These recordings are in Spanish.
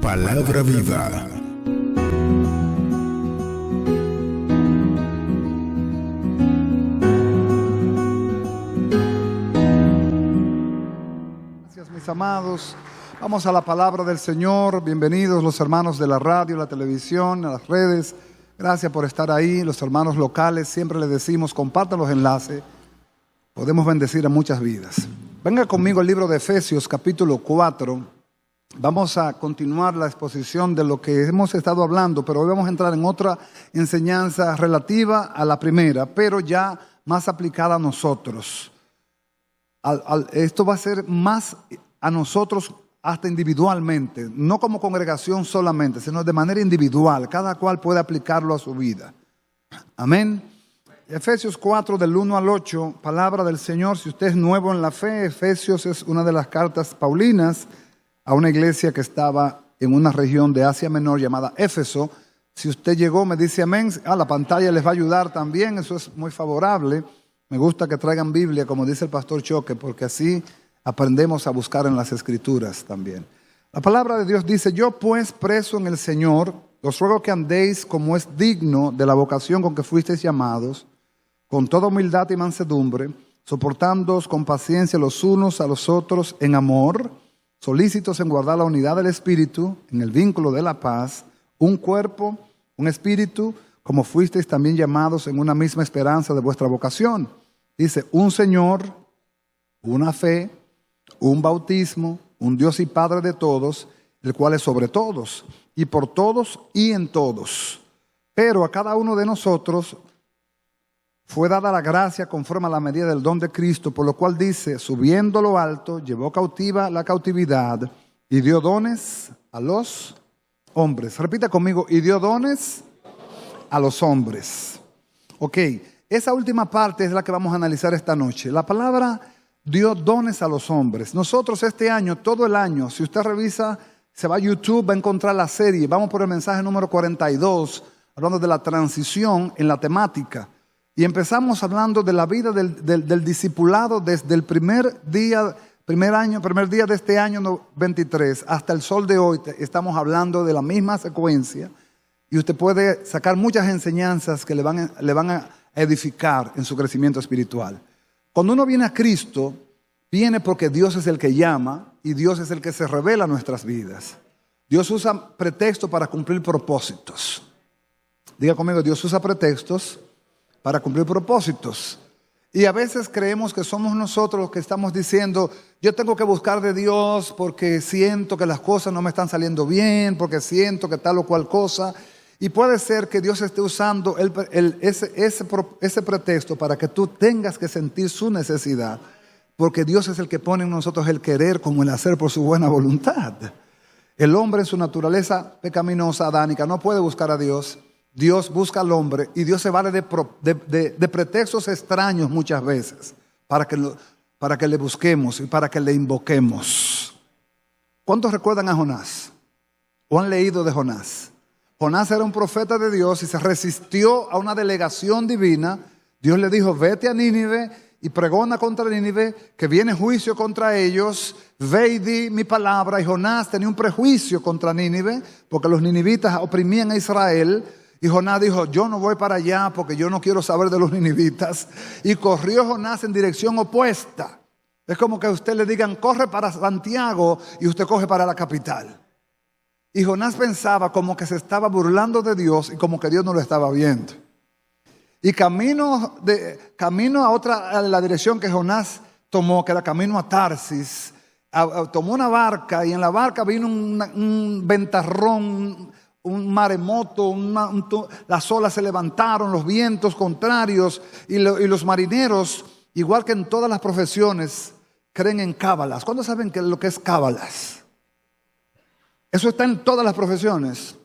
Palabra viva. Gracias, mis amados. Vamos a la palabra del Señor. Bienvenidos los hermanos de la radio, la televisión, las redes. Gracias por estar ahí. Los hermanos locales, siempre les decimos, compartan los enlaces. Podemos bendecir a muchas vidas. Venga conmigo al libro de Efesios, capítulo 4. Vamos a continuar la exposición de lo que hemos estado hablando, pero hoy vamos a entrar en otra enseñanza relativa a la primera, pero ya más aplicada a nosotros. Esto va a ser más a nosotros hasta individualmente, no como congregación solamente, sino de manera individual. Cada cual puede aplicarlo a su vida. Amén. Efesios 4 del 1 al 8, palabra del Señor. Si usted es nuevo en la fe, Efesios es una de las cartas paulinas a una iglesia que estaba en una región de Asia Menor llamada Éfeso. Si usted llegó, me dice amén. La pantalla les va a ayudar también, eso es muy favorable. Me gusta que traigan Biblia, como dice el pastor Choque, porque así aprendemos a buscar en las Escrituras también. La palabra de Dios dice: yo pues, preso en el Señor, os ruego que andéis como es digno de la vocación con que fuisteis llamados, con toda humildad y mansedumbre, soportándoos con paciencia los unos a los otros en amor, solícitos en guardar la unidad del Espíritu, en el vínculo de la paz, un cuerpo, un espíritu, como fuisteis también llamados en una misma esperanza de vuestra vocación. Dice: un Señor, una fe, un bautismo, un Dios y Padre de todos, el cual es sobre todos, y por todos y en todos. Pero a cada uno de nosotros fue dada la gracia conforme a la medida del don de Cristo, por lo cual dice: subiendo lo alto, llevó cautiva la cautividad y dio dones a los hombres. Repita conmigo: y dio dones a los hombres. Ok, esa última parte es la que vamos a analizar esta noche. La palabra dio dones a los hombres. Nosotros este año, todo el año, si usted revisa, se va a YouTube, va a encontrar la serie. Vamos por el mensaje número 42, hablando de la transición en la temática. Y empezamos hablando de la vida del discipulado desde el primer día de este año 23 hasta el sol de hoy. Estamos hablando de la misma secuencia y usted puede sacar muchas enseñanzas que le van a edificar en su crecimiento espiritual. Cuando uno viene a Cristo, viene porque Dios es el que llama y Dios es el que se revela en nuestras vidas. Dios usa pretextos para cumplir propósitos. Diga conmigo: Dios usa pretextos para cumplir propósitos. Y a veces creemos que somos nosotros los que estamos diciendo: yo tengo que buscar de Dios porque siento que las cosas no me están saliendo bien, porque siento que tal o cual cosa. Y puede ser que Dios esté usando ese pretexto para que tú tengas que sentir su necesidad, porque Dios es el que pone en nosotros el querer como el hacer por su buena voluntad. El hombre en su naturaleza pecaminosa, adánica, no puede buscar a Dios. Dios busca al hombre y Dios se vale de pretextos extraños muchas veces para que le busquemos y para que le invoquemos. ¿Cuántos recuerdan a Jonás? ¿O han leído de Jonás? Jonás era un profeta de Dios y se resistió a una delegación divina. Dios le dijo: vete a Nínive y pregona contra Nínive, que viene juicio contra ellos. Ve y di mi palabra. Y Jonás tenía un prejuicio contra Nínive porque los ninivitas oprimían a Israel. Y Jonás dijo: yo no voy para allá porque yo no quiero saber de los ninivitas. Y corrió Jonás en dirección opuesta. Es como que a usted le digan: corre para Santiago, y usted coge para la capital. Y Jonás pensaba como que se estaba burlando de Dios y como que Dios no lo estaba viendo. Y camino a la dirección que Jonás tomó, que era camino a Tarsis, tomó una barca, y en la barca vino un ventarrón, un maremoto, las olas se levantaron, los vientos contrarios, y los marineros, igual que en todas las profesiones, creen en cábalas. ¿Cuántos saben lo que es cábalas? Eso está en todas las profesiones.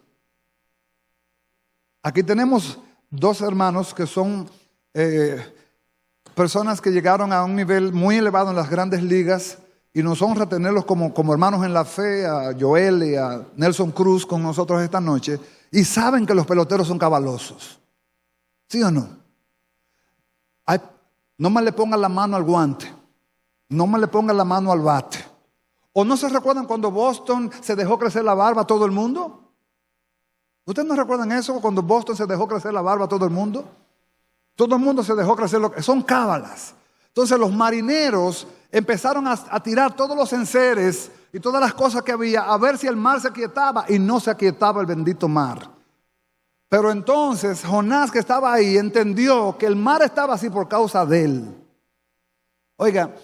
Aquí tenemos dos hermanos que son personas que llegaron a un nivel muy elevado en las grandes ligas, y nos honra tenerlos como hermanos en la fe, a Joel y a Nelson Cruz con nosotros esta noche, y saben que los peloteros son cabalosos. ¿Sí o no? No me le pongan la mano al guante, no me le pongan la mano al bate. ¿O no se recuerdan cuando Boston se dejó crecer la barba a todo el mundo? ¿Ustedes no recuerdan eso? Cuando Boston se dejó crecer la barba a todo el mundo. Todo el mundo se dejó crecer. Son cábalas. Entonces los marineros empezaron a tirar todos los enseres y todas las cosas que había a ver si el mar se aquietaba, y no se aquietaba el bendito mar. Pero entonces Jonás, que estaba ahí, entendió que el mar estaba así por causa de él. Oiga,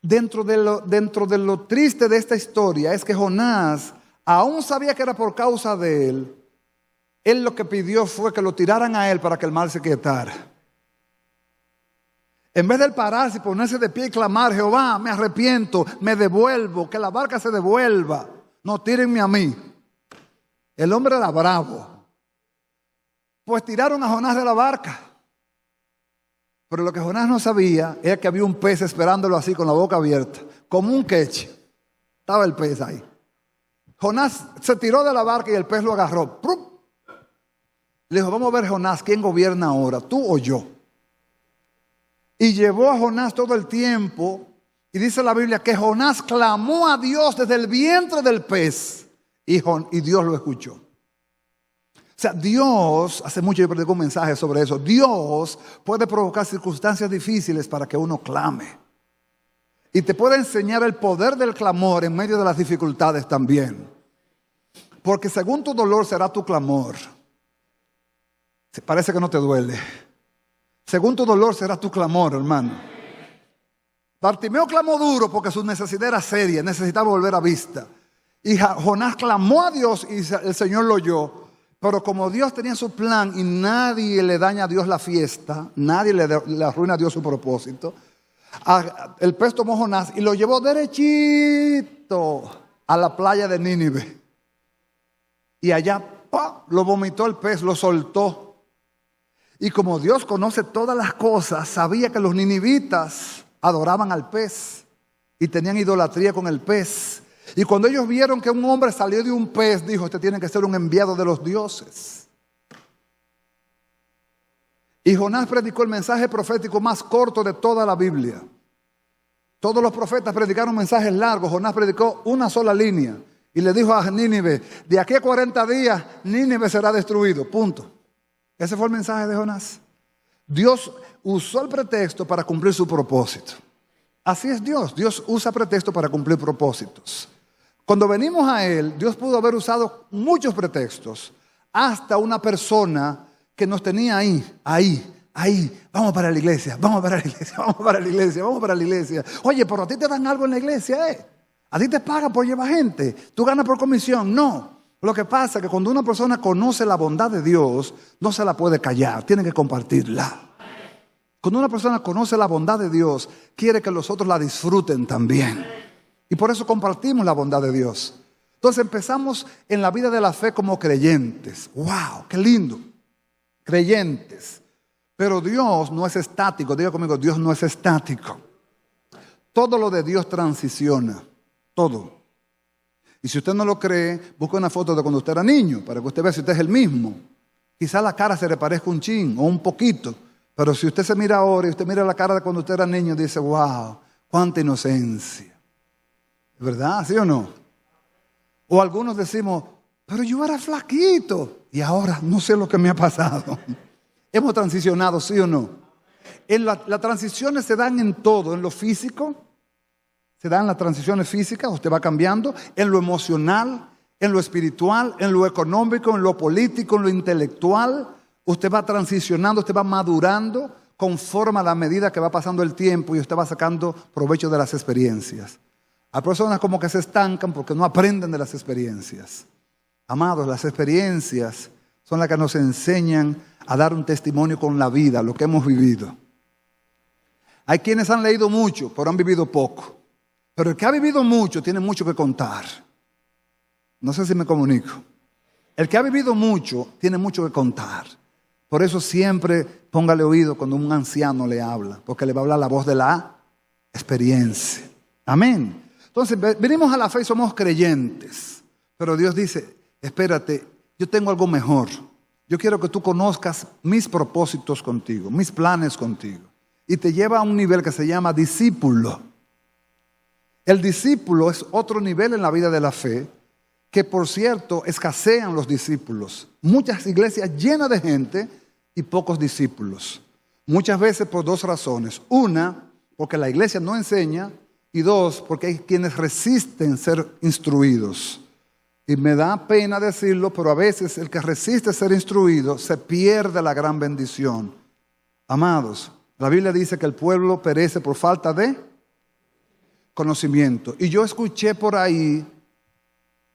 dentro de lo triste de esta historia es que Jonás aún sabía que era por causa de él. Él lo que pidió fue que lo tiraran a él para que el mar se quietara. En vez de él pararse y ponerse de pie y clamar: Jehová, me arrepiento, me devuelvo, que la barca se devuelva, no, tírenme a mí. El hombre era bravo. Pues tiraron a Jonás de la barca. Pero lo que Jonás no sabía era que había un pez esperándolo así con la boca abierta, como un queche. Estaba el pez ahí. Jonás se tiró de la barca y el pez lo agarró. ¡Prum! Le dijo: vamos a ver, Jonás, ¿quién gobierna ahora, tú o yo? Y llevó a Jonás todo el tiempo. Y dice la Biblia que Jonás clamó a Dios desde el vientre del pez. Y Dios lo escuchó. O sea, Dios, hace mucho yo predico un mensaje sobre eso. Dios puede provocar circunstancias difíciles para que uno clame. Y te puede enseñar el poder del clamor en medio de las dificultades también. Porque según tu dolor será tu clamor. Parece que no te duele. Según tu dolor será tu clamor, hermano. Bartimeo clamó duro porque su necesidad era seria, necesitaba volver a vista. Y Jonás clamó a Dios y el Señor lo oyó. Pero como Dios tenía su plan y nadie le daña a Dios la fiesta, nadie le arruina a Dios su propósito, el pez tomó a Jonás y lo llevó derechito a la playa de Nínive. Y allá lo vomitó el pez, lo soltó. Y como Dios conoce todas las cosas, sabía que los ninivitas adoraban al pez y tenían idolatría con el pez. Y cuando ellos vieron que un hombre salió de un pez, dijo: este tiene que ser un enviado de los dioses. Y Jonás predicó el mensaje profético más corto de toda la Biblia. Todos los profetas predicaron mensajes largos. Jonás predicó una sola línea. Y le dijo a Nínive: de aquí a 40 días, Nínive será destruido. Punto. Ese fue el mensaje de Jonás. Dios usó el pretexto para cumplir su propósito. Así es Dios. Dios usa pretexto para cumplir propósitos. Cuando venimos a Él, Dios pudo haber usado muchos pretextos. Hasta una persona que nos tenía ahí. Vamos para la iglesia, vamos para la iglesia, vamos para la iglesia, vamos para la iglesia. Oye, pero a ti te dan algo en la iglesia, ¿eh? A ti te pagan por llevar gente. Tú ganas por comisión. No. Lo que pasa es que cuando una persona conoce la bondad de Dios, no se la puede callar, tiene que compartirla. Cuando una persona conoce la bondad de Dios, quiere que los otros la disfruten también. Y por eso compartimos la bondad de Dios. Entonces empezamos en la vida de la fe como creyentes. ¡Wow! ¡Qué lindo! Creyentes. Pero Dios no es estático. Diga conmigo: Dios no es estático. Todo lo de Dios transiciona. Todo. Y si usted no lo cree, busque una foto de cuando usted era niño, para que usted vea si usted es el mismo. Quizá la cara se le parezca un chin o un poquito. Pero si usted se mira ahora y usted mira la cara de cuando usted era niño, dice: wow, cuánta inocencia. ¿Verdad? ¿Sí o no? O algunos decimos: pero yo era flaquito y ahora no sé lo que me ha pasado. Hemos transicionado, ¿sí o no? Las transiciones se dan en todo, en lo físico. Se dan las transiciones físicas, usted va cambiando, en lo emocional, en lo espiritual, en lo económico, en lo político, en lo intelectual. Usted va transicionando, usted va madurando conforme a la medida que va pasando el tiempo y usted va sacando provecho de las experiencias. Hay personas como que se estancan porque no aprenden de las experiencias. Amados, las experiencias son las que nos enseñan a dar un testimonio con la vida, lo que hemos vivido. Hay quienes han leído mucho, pero han vivido poco. Pero el que ha vivido mucho tiene mucho que contar. No sé si me comunico. El que ha vivido mucho tiene mucho que contar. Por eso siempre póngale oído cuando un anciano le habla, porque le va a hablar la voz de la experiencia. Amén. Entonces venimos a la fe y somos creyentes. Pero Dios dice: espérate, yo tengo algo mejor. Yo quiero que tú conozcas mis propósitos contigo, mis planes contigo. Y te lleva a un nivel que se llama discípulo. El discípulo es otro nivel en la vida de la fe, que por cierto escasean los discípulos. Muchas iglesias llenas de gente y pocos discípulos. Muchas veces por dos razones. Una, porque la iglesia no enseña, y dos, porque hay quienes resisten ser instruidos. Y me da pena decirlo, pero a veces el que resiste ser instruido se pierde la gran bendición. Amados, la Biblia dice que el pueblo perece por falta de conocimiento. Y yo escuché por ahí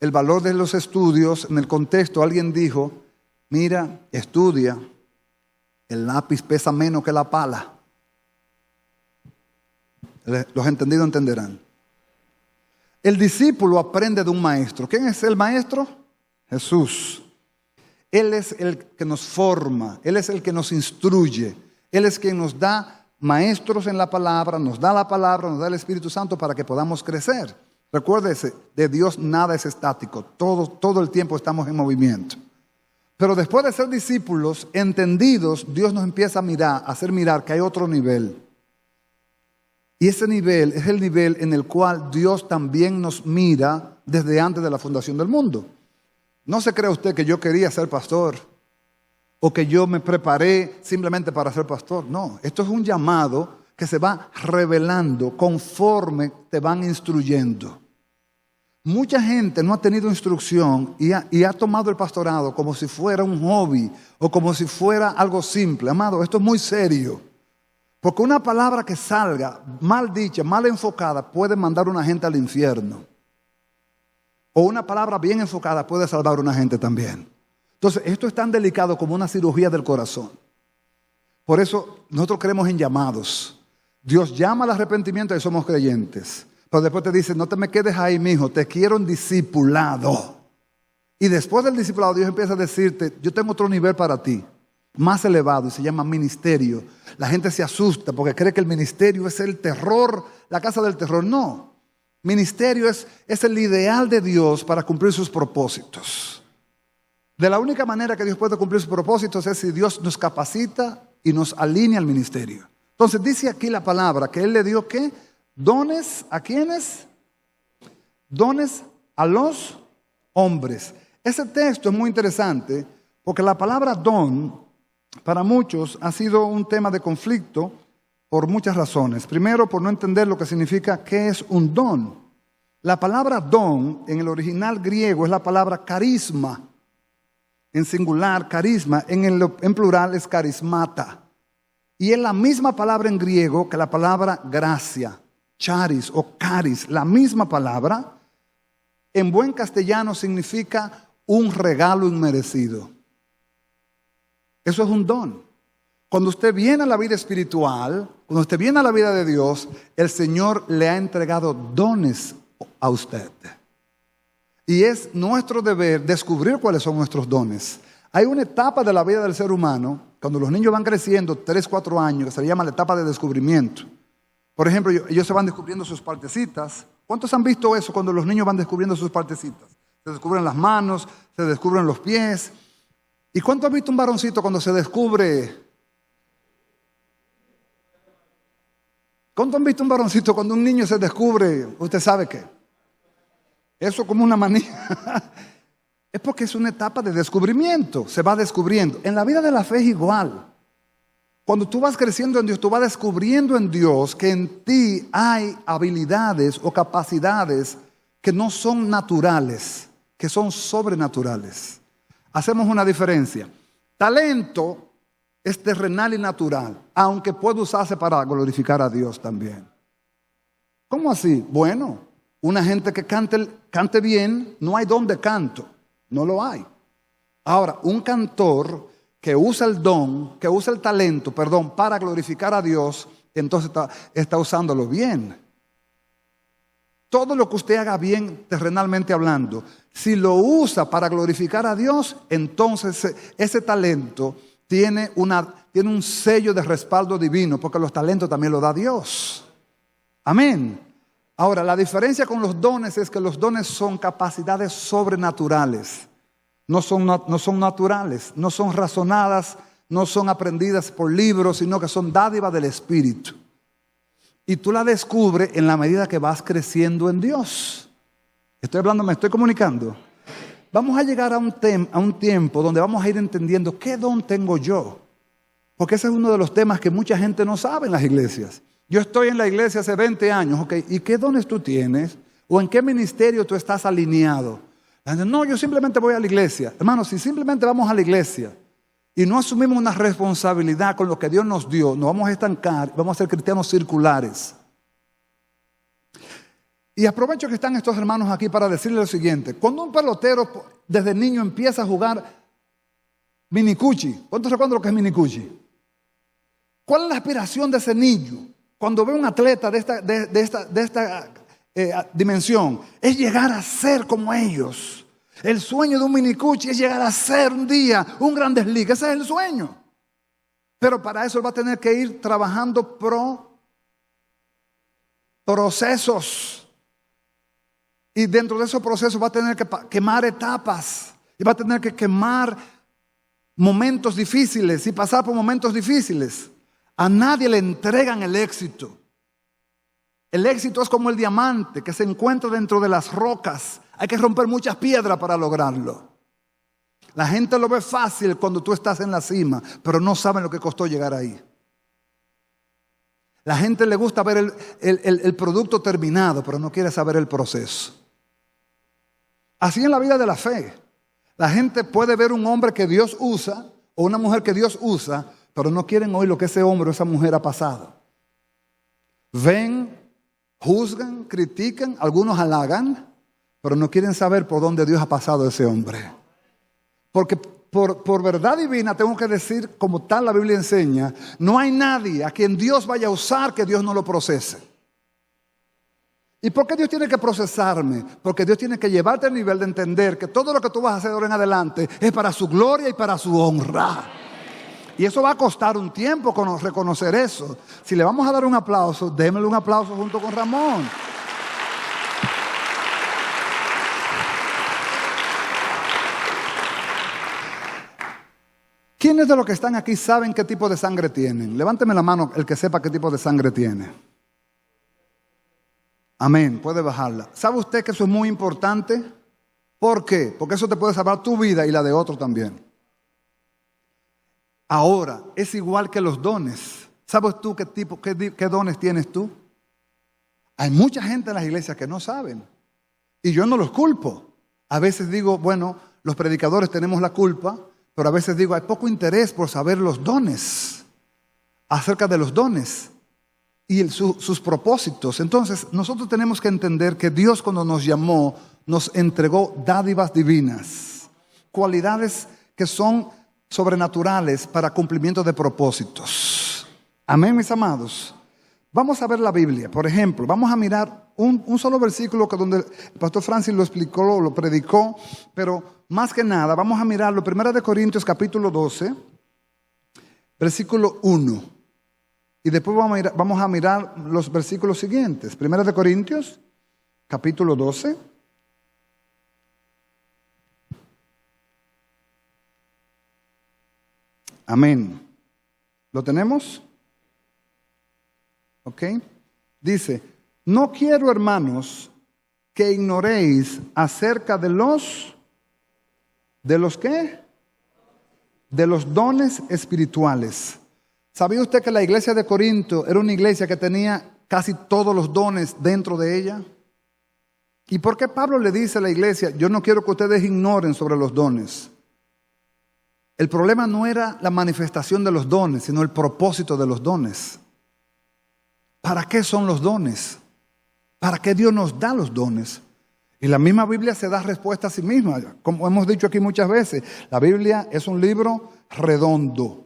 el valor de los estudios. En el contexto alguien dijo, mira, estudia, el lápiz pesa menos que la pala. Los entendidos entenderán. El discípulo aprende de un maestro. ¿Quién es el maestro? Jesús. Él es el que nos forma, Él es el que nos instruye, Él es quien nos da maestros en la palabra, nos da la palabra, nos da el Espíritu Santo para que podamos crecer. Recuérdese, de Dios nada es estático, todo el tiempo estamos en movimiento. Pero después de ser discípulos entendidos, Dios nos empieza a hacer mirar que hay otro nivel. Y ese nivel es el nivel en el cual Dios también nos mira desde antes de la fundación del mundo. No se crea usted que yo quería ser pastor o que yo me preparé simplemente para ser pastor. No, esto es un llamado que se va revelando conforme te van instruyendo. Mucha gente no ha tenido instrucción y ha tomado el pastorado como si fuera un hobby o como si fuera algo simple. Amado, esto es muy serio. Porque una palabra que salga mal dicha, mal enfocada, puede mandar a una gente al infierno. O una palabra bien enfocada puede salvar a una gente también. Entonces, esto es tan delicado como una cirugía del corazón. Por eso nosotros creemos en llamados. Dios llama al arrepentimiento y somos creyentes. Pero después te dice, no te me quedes ahí, mijo, te quiero en discipulado. Y después del discipulado Dios empieza a decirte, yo tengo otro nivel para ti, más elevado, y se llama ministerio. La gente se asusta porque cree que el ministerio es el terror, la casa del terror. No, ministerio es el ideal de Dios para cumplir sus propósitos. De la única manera que Dios puede cumplir sus propósitos es si Dios nos capacita y nos alinea al ministerio. Entonces dice aquí la palabra que Él le dio ¿qué? Dones, ¿a quiénes? Dones a los hombres. Ese texto es muy interesante porque la palabra don para muchos ha sido un tema de conflicto por muchas razones. Primero, por no entender lo que significa qué es un don. La palabra don en el original griego es la palabra carisma. En singular, carisma, en plural es carismata. Y es la misma palabra en griego que la palabra gracia, charis o caris. La misma palabra, en buen castellano significa un regalo inmerecido. Eso es un don. Cuando usted viene a la vida espiritual, cuando usted viene a la vida de Dios, el Señor le ha entregado dones a usted. Y es nuestro deber descubrir cuáles son nuestros dones. Hay una etapa de la vida del ser humano, cuando los niños van creciendo, 3, 4 años, que se le llama la etapa de descubrimiento. Por ejemplo, ellos se van descubriendo sus partecitas. ¿Cuántos han visto eso cuando los niños van descubriendo sus partecitas? Se descubren las manos, se descubren los pies. ¿Y cuánto ha visto un varoncito cuando se descubre? ¿Cuánto han visto un varoncito cuando un niño se descubre? ¿Usted sabe qué? Eso como una manía. Es porque es una etapa de descubrimiento. Se va descubriendo. En la vida de la fe es igual. Cuando tú vas creciendo en Dios, tú vas descubriendo en Dios que en ti hay habilidades o capacidades que no son naturales, que son sobrenaturales. Hacemos una diferencia. Talento es terrenal y natural, aunque puede usarse para glorificar a Dios también. ¿Cómo así? Bueno, una gente que cante bien, no hay don de canto, no lo hay. Ahora, un cantor que usa el don, que usa el talento, para glorificar a Dios, entonces está usándolo bien. Todo lo que usted haga bien, terrenalmente hablando, si lo usa para glorificar a Dios, entonces ese talento tiene un sello de respaldo divino, porque los talentos también lo da Dios. Amén. Ahora, la diferencia con los dones es que los dones son capacidades sobrenaturales. No son naturales, no son razonadas, no son aprendidas por libros, sino que son dádivas del Espíritu. Y tú la descubres en la medida que vas creciendo en Dios. Estoy hablando, me estoy comunicando. Vamos a llegar a un tiempo donde vamos a ir entendiendo qué don tengo yo. Porque ese es uno de los temas que mucha gente no sabe en las iglesias. Yo estoy en la iglesia hace 20 años, ¿ok? ¿Y qué dones tú tienes? ¿O en qué ministerio tú estás alineado? La gente, no, yo simplemente voy a la iglesia. Hermanos, si simplemente vamos a la iglesia y no asumimos una responsabilidad con lo que Dios nos dio, nos vamos a estancar, vamos a ser cristianos circulares. Y aprovecho que están estos hermanos aquí para decirles lo siguiente. Cuando un pelotero desde niño empieza a jugar minicuchi, ¿cuántos recuerdan lo que es minicuchi? ¿Cuál es la aspiración de ese niño cuando ve un atleta de esta dimensión? Es llegar a ser como ellos. El sueño de un minicuchi es llegar a ser un día un Grandes Ligas. Ese es el sueño. Pero para eso él va a tener que ir trabajando procesos. Y dentro de esos procesos va a tener que quemar etapas. Y va a tener que quemar momentos difíciles y pasar por momentos difíciles. A nadie le entregan el éxito. El éxito es como el diamante que se encuentra dentro de las rocas. Hay que romper muchas piedras para lograrlo. La gente lo ve fácil cuando tú estás en la cima, pero no saben lo que costó llegar ahí. La gente le gusta ver el producto terminado, pero no quiere saber el proceso. Así en la vida de la fe. La gente puede ver un hombre que Dios usa o una mujer que Dios usa, pero no quieren oír lo que ese hombre o esa mujer ha pasado. Ven, juzgan, critican, algunos halagan, pero no quieren saber por dónde Dios ha pasado a ese hombre. Porque por verdad divina tengo que decir, como tal la Biblia enseña, no hay nadie a quien Dios vaya a usar que Dios no lo procese. ¿Y por qué Dios tiene que procesarme? Porque Dios tiene que llevarte al nivel de entender que todo lo que tú vas a hacer de ahora en adelante es para su gloria y para su honra. Y eso va a costar un tiempo reconocer eso. Si le vamos a dar un aplauso, démosle un aplauso junto con Ramón. ¿Quiénes de los que están aquí saben qué tipo de sangre tienen? Levánteme la mano el que sepa qué tipo de sangre tiene. Amén, puede bajarla. ¿Sabe usted que eso es muy importante? ¿Por qué? Porque eso te puede salvar tu vida y la de otro también. Ahora, es igual que los dones. ¿Sabes tú qué dones tienes tú? Hay mucha gente en las iglesias que no saben. Y yo no los culpo. A veces digo, bueno, los predicadores tenemos la culpa, pero a veces digo, hay poco interés por saber los dones, acerca de los dones y sus propósitos. Entonces, nosotros tenemos que entender que Dios cuando nos llamó, nos entregó dádivas divinas, cualidades que son sobrenaturales para cumplimiento de propósitos. Amén, mis amados. Vamos a ver la Biblia, por ejemplo, vamos a mirar un solo versículo que donde el pastor Francis lo explicó, lo predicó, pero más que nada, vamos a mirarlo, 1 Corintios capítulo 12, versículo 1. Y después vamos a mirar los versículos siguientes. 1 Corintios capítulo 12. Amén. ¿Lo tenemos? ¿Ok? Dice, no quiero, hermanos, que ignoréis acerca de los ¿qué? De los dones espirituales. ¿Sabía usted que la iglesia de Corinto era una iglesia que tenía casi todos los dones dentro de ella? ¿Y por qué Pablo le dice a la iglesia, yo no quiero que ustedes ignoren sobre los dones? El problema no era la manifestación de los dones, sino el propósito de los dones. ¿Para qué son los dones? ¿Para qué Dios nos da los dones? Y la misma Biblia se da respuesta a sí misma. Como hemos dicho aquí muchas veces, la Biblia es un libro redondo.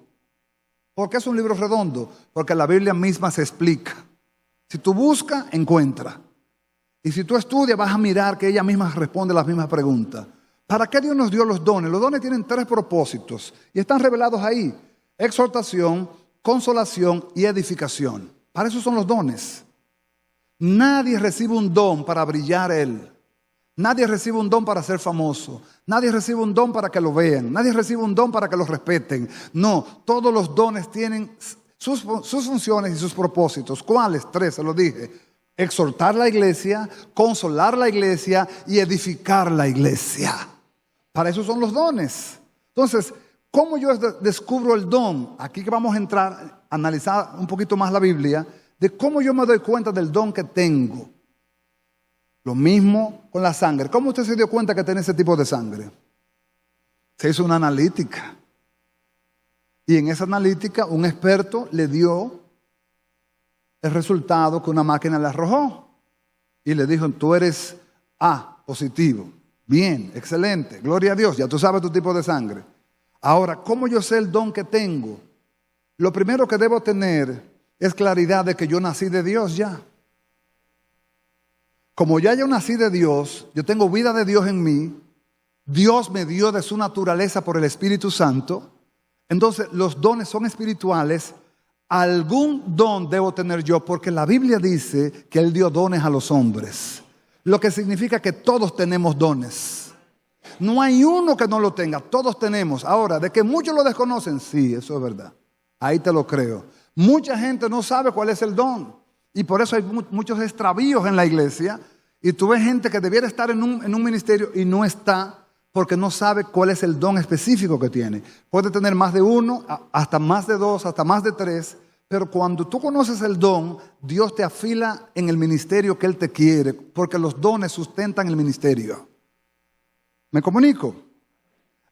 ¿Por qué es un libro redondo? Porque la Biblia misma se explica. Si tú buscas, encuentras. Y si tú estudias, vas a mirar que ella misma responde las mismas preguntas. ¿Para qué Dios nos dio los dones? Los dones tienen 3 propósitos y están revelados ahí. Exhortación, consolación y edificación. Para eso son los dones. Nadie recibe un don para brillar él. Nadie recibe un don para ser famoso. Nadie recibe un don para que lo vean. Nadie recibe un don para que lo respeten. No, todos los dones sus funciones y sus propósitos. ¿Cuáles? 3, se lo dije. Exhortar la iglesia, consolar la iglesia y edificar la iglesia. Para eso son los dones. Entonces, ¿cómo yo descubro el don? Aquí que vamos a entrar, a analizar un poquito más la Biblia, de cómo yo me doy cuenta del don que tengo. Lo mismo con la sangre. ¿Cómo usted se dio cuenta que tiene ese tipo de sangre? Se hizo una analítica. Y en esa analítica un experto le dio el resultado que una máquina le arrojó. Y le dijo, tú eres A, positivo. Bien, excelente, gloria a Dios, ya tú sabes tu tipo de sangre. Ahora, ¿cómo yo sé el don que tengo? Lo primero que debo tener es claridad de que yo nací de Dios ya. Como ya yo nací de Dios, yo tengo vida de Dios en mí, Dios me dio de su naturaleza por el Espíritu Santo, entonces los dones son espirituales. Algún don debo tener yo, porque la Biblia dice que Él dio dones a los hombres, lo que significa que todos tenemos dones. No hay uno que no lo tenga, todos tenemos. Ahora, de que muchos lo desconocen, sí, eso es verdad, ahí te lo creo. Mucha gente no sabe cuál es el don. Y por eso hay muchos extravíos en la iglesia. Y tú ves gente que debiera estar en un ministerio y no está porque no sabe cuál es el don específico que tiene. Puede tener más de uno, hasta más de 2, hasta más de 3. Pero cuando tú conoces el don, Dios te afila en el ministerio que Él te quiere. Porque los dones sustentan el ministerio. ¿Me comunico?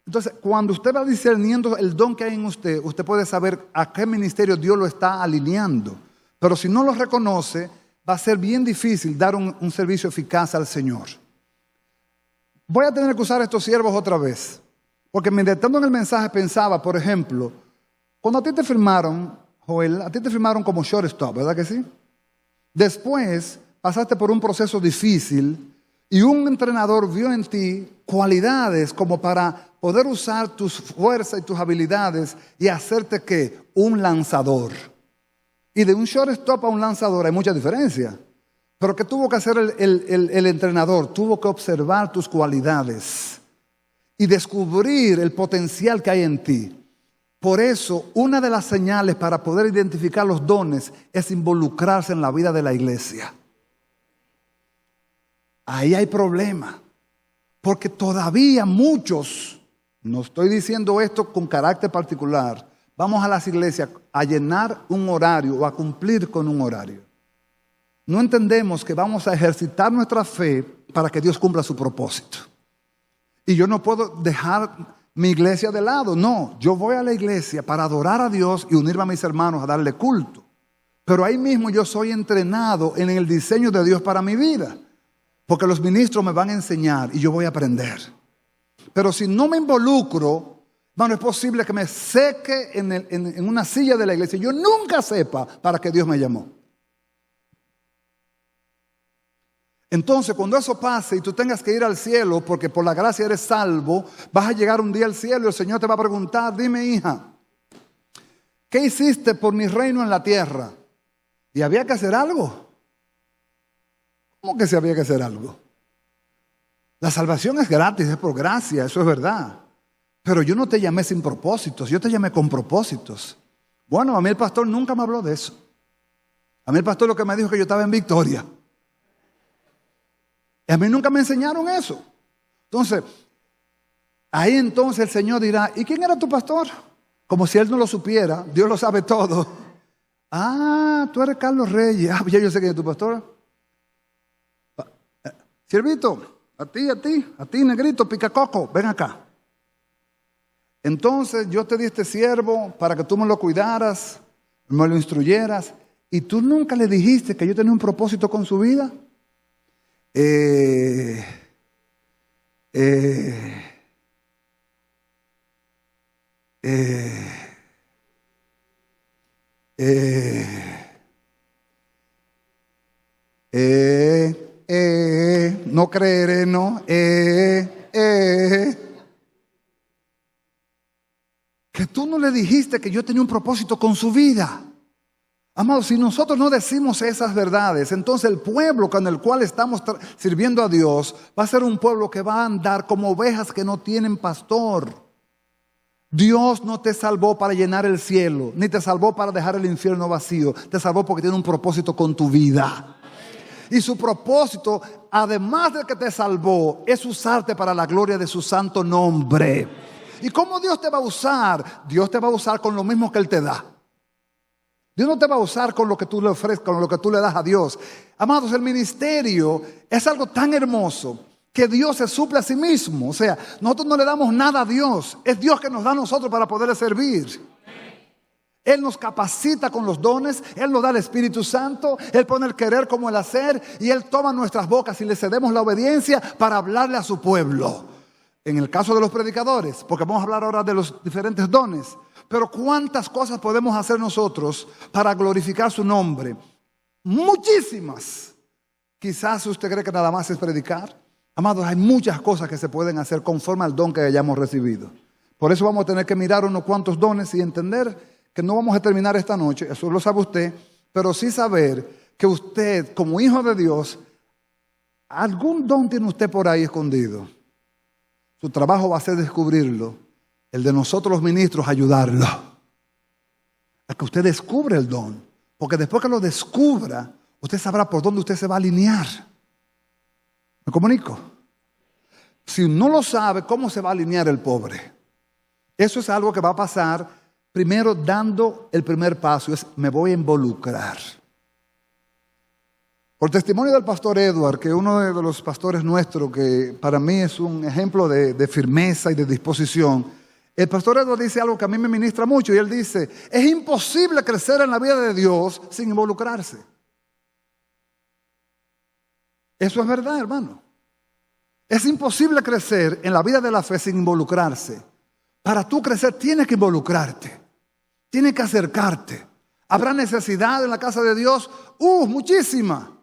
Entonces, cuando usted va discerniendo el don que hay en usted, usted puede saber a qué ministerio Dios lo está alineando. Pero si no lo reconoce, va a ser bien difícil dar un servicio eficaz al Señor. Voy a tener que usar estos siervos otra vez. Porque meditando en el mensaje pensaba, por ejemplo, cuando a ti te firmaron, Joel, a ti te firmaron como shortstop, ¿verdad que sí? Después pasaste por un proceso difícil y un entrenador vio en ti cualidades como para poder usar tus fuerzas y tus habilidades y hacerte ¿qué? Un lanzador. Y de un shortstop a un lanzador hay mucha diferencia. Pero ¿qué tuvo que hacer el entrenador? Tuvo que observar tus cualidades y descubrir el potencial que hay en ti. Por eso, una de las señales para poder identificar los dones es involucrarse en la vida de la iglesia. Ahí hay problema. Porque todavía muchos, no estoy diciendo esto con carácter particular, vamos a las iglesias a llenar un horario o a cumplir con un horario. No entendemos que vamos a ejercitar nuestra fe para que Dios cumpla su propósito. Y yo no puedo dejar mi iglesia de lado. No, yo voy a la iglesia para adorar a Dios y unirme a mis hermanos a darle culto. Pero ahí mismo yo soy entrenado en el diseño de Dios para mi vida. Porque los ministros me van a enseñar y yo voy a aprender. Pero si no me involucro, no es posible que me seque en una silla de la iglesia. Yo nunca sepa para qué Dios me llamó. Entonces, cuando eso pase y tú tengas que ir al cielo, porque por la gracia eres salvo, vas a llegar un día al cielo y el Señor te va a preguntar, dime hija, ¿qué hiciste por mi reino en la tierra? ¿Y había que hacer algo? ¿Cómo que se había que hacer algo? La salvación es gratis, es por gracia, eso es verdad. Pero yo no te llamé sin propósitos, yo te llamé con propósitos. Bueno, a mí el pastor nunca me habló de eso. A mí el pastor lo que me dijo es que yo estaba en victoria. Y a mí nunca me enseñaron eso. Entonces, ahí entonces el Señor dirá, ¿y quién era tu pastor? Como si Él no lo supiera, Dios lo sabe todo. Ah, tú eres Carlos Reyes. Ah, ya yo sé quién es tu pastor. Siervito, a ti, negrito, picacoco, ven acá. Entonces yo te di este siervo para que tú me lo cuidaras, me lo instruyeras, y tú nunca le dijiste que yo tenía un propósito con su vida. No creeré, no. Que tú no le dijiste que yo tenía un propósito con su vida. Amados, si nosotros no decimos esas verdades, entonces el pueblo con el cual estamos sirviendo a Dios va a ser un pueblo que va a andar como ovejas que no tienen pastor. Dios no te salvó para llenar el cielo, ni te salvó para dejar el infierno vacío. Te salvó porque tiene un propósito con tu vida. Y su propósito, además de que te salvó, es usarte para la gloria de su santo nombre. ¿Y cómo Dios te va a usar? Dios te va a usar con lo mismo que Él te da. Dios no te va a usar con lo que tú le ofreces, con lo que tú le das a Dios. Amados, el ministerio es algo tan hermoso que Dios se suple a sí mismo. O sea, nosotros no le damos nada a Dios. Es Dios que nos da a nosotros para poderle servir. Él nos capacita con los dones. Él nos da el Espíritu Santo. Él pone el querer como el hacer. Y Él toma nuestras bocas y le cedemos la obediencia para hablarle a su pueblo. En el caso de los predicadores, porque vamos a hablar ahora de los diferentes dones. Pero ¿cuántas cosas podemos hacer nosotros para glorificar su nombre? Muchísimas. Quizás usted cree que nada más es predicar. Amados, hay muchas cosas que se pueden hacer conforme al don que hayamos recibido. Por eso vamos a tener que mirar unos cuantos dones y entender que no vamos a terminar esta noche, eso lo sabe usted, pero sí saber que usted, como hijo de Dios, algún don tiene usted por ahí escondido. Su trabajo va a ser descubrirlo. El de nosotros los ministros, ayudarlo a que usted descubra el don. Porque después que lo descubra, usted sabrá por dónde usted se va a alinear. ¿Me comunico? Si no lo sabe, ¿cómo se va a alinear el pobre? Eso es algo que va a pasar primero dando el primer paso. Es me voy a involucrar. Por testimonio del pastor Edward, que es uno de los pastores nuestros, que para mí es un ejemplo de firmeza y de disposición. El pastor Edward dice algo que a mí me ministra mucho. Y él dice, es imposible crecer en la vida de Dios sin involucrarse. Eso es verdad, hermano. Es imposible crecer en la vida de la fe sin involucrarse. Para tú crecer tienes que involucrarte. Tienes que acercarte. ¿Habrá necesidad en la casa de Dios? Muchísima.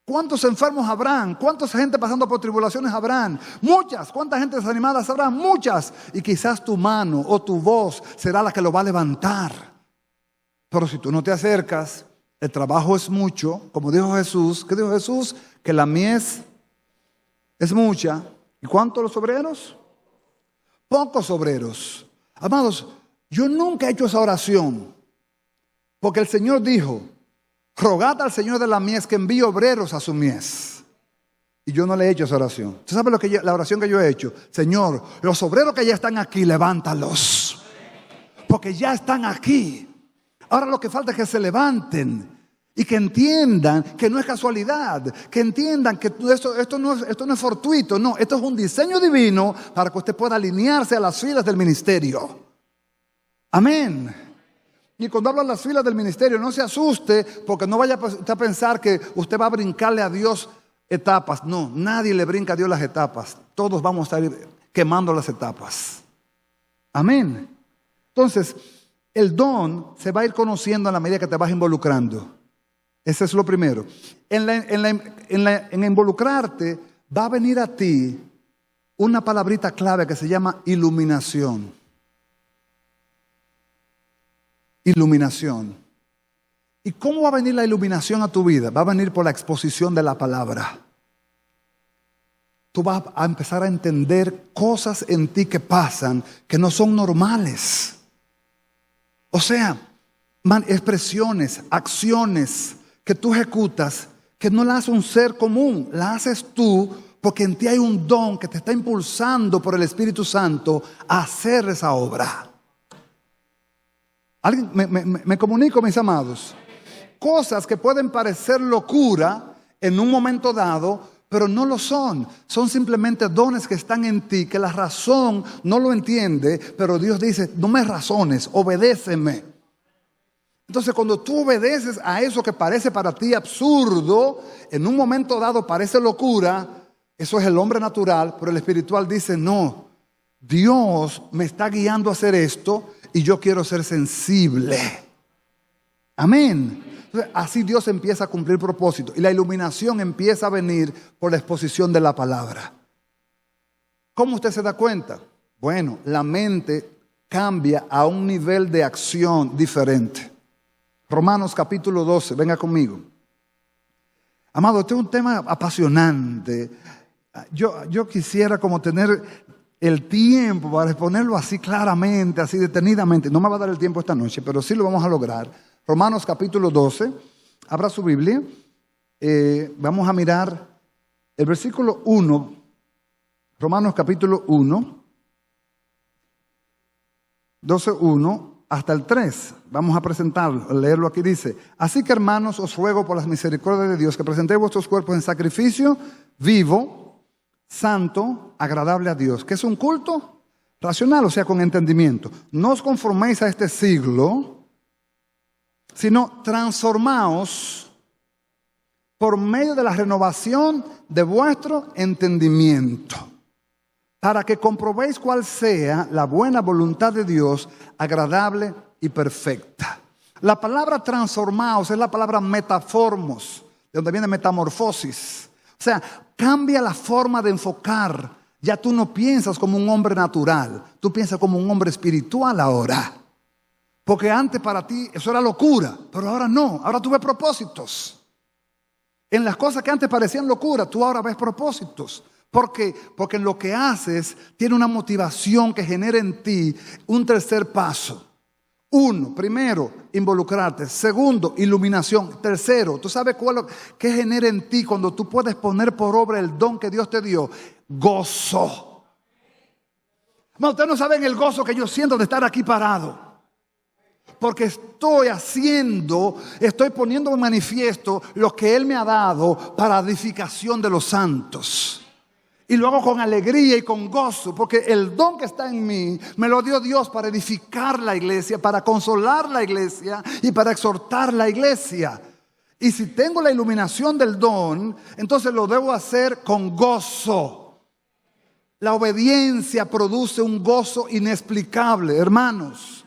¿Cuántos enfermos habrán? ¿Cuánta gente pasando por tribulaciones habrán? Muchas. ¿Cuánta gente desanimada habrán? Muchas. Y quizás tu mano o tu voz será la que lo va a levantar. Pero si tú no te acercas, el trabajo es mucho. Como dijo Jesús. ¿Qué dijo Jesús? Que la mies es mucha. ¿Y cuántos los obreros? Pocos obreros. Amados, yo nunca he hecho esa oración. Porque el Señor dijo, rogad al Señor de la mies que envíe obreros a su mies. Y yo no le he hecho esa oración. ¿Usted sabe la oración que yo he hecho? Señor, los obreros que ya están aquí, levántalos. Porque ya están aquí. Ahora lo que falta es que se levanten. Y que entiendan que no es casualidad. Que entiendan que esto no es fortuito. No, esto es un diseño divino para que usted pueda alinearse a las filas del ministerio. Amén. Y cuando hablo de las filas del ministerio, no se asuste porque no vaya a pensar que usted va a brincarle a Dios etapas. No, nadie le brinca a Dios las etapas. Todos vamos a estar quemando las etapas. Amén. Entonces, el don se va a ir conociendo en la medida que te vas involucrando. Ese es lo primero. En involucrarte va a venir a ti una palabrita clave que se llama iluminación. Iluminación. ¿Y cómo va a venir la iluminación a tu vida? Va a venir por la exposición de la palabra. Tú vas a empezar a entender cosas en ti que pasan que no son normales. O sea, expresiones, acciones que tú ejecutas que no las hace un ser común, las haces tú porque en ti hay un don que te está impulsando por el Espíritu Santo a hacer esa obra. ¿Alguien me comunico, mis amados? Cosas que pueden parecer locura en un momento dado, pero no lo son. Son simplemente dones que están en ti, que la razón no lo entiende, pero Dios dice, no me razones, obedéceme. Entonces, cuando tú obedeces a eso que parece para ti absurdo, en un momento dado parece locura, eso es el hombre natural, pero el espiritual dice, no, Dios me está guiando a hacer esto y yo quiero ser sensible. Amén. Entonces, así Dios empieza a cumplir propósito y la iluminación empieza a venir por la exposición de la palabra. ¿Cómo usted se da cuenta? Bueno, la mente cambia a un nivel de acción diferente. Romanos capítulo 12, venga conmigo. Amado, este es un tema apasionante. Yo quisiera como tener el tiempo para exponerlo así claramente, así detenidamente. No me va a dar el tiempo esta noche, pero sí lo vamos a lograr. Romanos capítulo 12, abra su Biblia. Vamos a mirar el versículo 1, Romanos capítulo 1, 12:1 hasta el 3. Vamos a presentarlo, leerlo aquí. Dice: así que, hermanos, os ruego por las misericordias de Dios que presentéis vuestros cuerpos en sacrificio vivo, santo, agradable a Dios, que es un culto racional, o sea, con entendimiento. No os conforméis a este siglo, sino transformaos por medio de la renovación de vuestro entendimiento, para que comprobéis cuál sea la buena voluntad de Dios, agradable y perfecta. La palabra transformaos es la palabra metaformos, de donde viene metamorfosis. O sea, cambia la forma de enfocar. Ya tú no piensas como un hombre natural, tú piensas como un hombre espiritual ahora. Porque antes para ti eso era locura, pero ahora no, ahora tú ves propósitos. En las cosas que antes parecían locura, tú ahora ves propósitos. ¿Por qué? Porque en lo que haces tiene una motivación que genera en ti un tercer paso. Uno, primero, involucrarte. Segundo, iluminación. Tercero, ¿tú sabes qué genera en ti cuando tú puedes poner por obra el don que Dios te dio? Gozo. No, ustedes no saben el gozo que yo siento de estar aquí parado. Porque estoy poniendo en manifiesto lo que Él me ha dado para edificación de los santos. Y lo hago con alegría y con gozo, porque el don que está en mí me lo dio Dios para edificar la iglesia, para consolar la iglesia y para exhortar la iglesia. Y si tengo la iluminación del don, entonces lo debo hacer con gozo. La obediencia produce un gozo inexplicable, hermanos.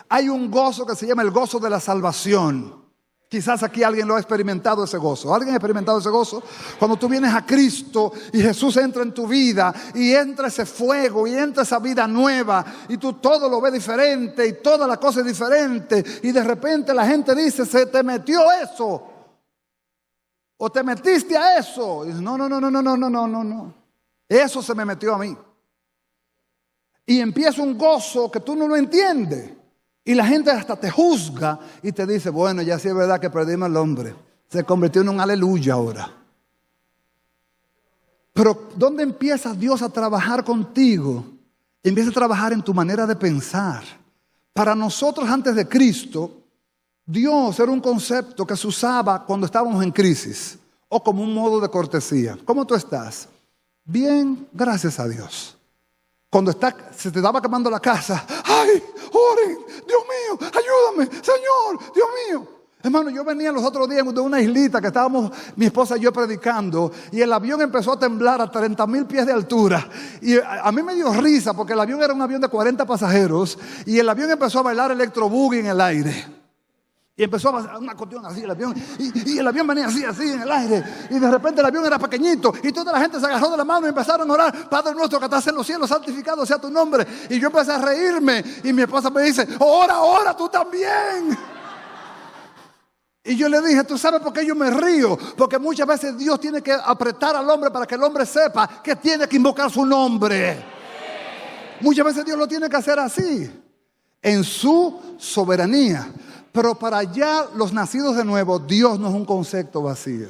Hay un gozo que se llama el gozo de la salvación. Quizás aquí alguien lo ha experimentado ese gozo. ¿Alguien ha experimentado ese gozo? Cuando tú vienes a Cristo y Jesús entra en tu vida y entra ese fuego y entra esa vida nueva y tú todo lo ves diferente y toda la cosa es diferente y de repente la gente dice: se te metió eso o te metiste a eso. Y dices, no. Eso se me metió a mí. Y empieza un gozo que tú no lo entiendes. Y la gente hasta te juzga y te dice: bueno, ya sí es verdad que perdimos al hombre. Se convirtió en un aleluya ahora. Pero ¿dónde empieza Dios a trabajar contigo? Empieza a trabajar en tu manera de pensar. Para nosotros antes de Cristo, Dios era un concepto que se usaba cuando estábamos en crisis o como un modo de cortesía. ¿Cómo tú estás? Bien, gracias a Dios. Cuando se te estaba quemando la casa, ¡ay, oren! ¡Dios mío, ayúdame! ¡Señor, Dios mío! Hermano, yo venía los otros días de una islita que estábamos mi esposa y yo predicando y el avión empezó a temblar a 30,000 pies de altura y a mí me dio risa porque el avión era un avión de 40 pasajeros y el avión empezó a bailar electroboogie en el aire. Y empezó a pasar una cuestión así el avión. Y el avión venía así en el aire. Y de repente el avión era pequeñito. Y toda la gente se agarró de la mano y empezaron a orar: Padre nuestro que estás en los cielos, santificado sea tu nombre. Y yo empecé a reírme. Y mi esposa me dice: ora tú también. Y yo le dije: ¿tú sabes por qué yo me río? Porque muchas veces Dios tiene que apretar al hombre para que el hombre sepa que tiene que invocar su nombre. Muchas veces Dios lo tiene que hacer así, en su soberanía. Pero para allá los nacidos de nuevo, Dios no es un concepto vacío.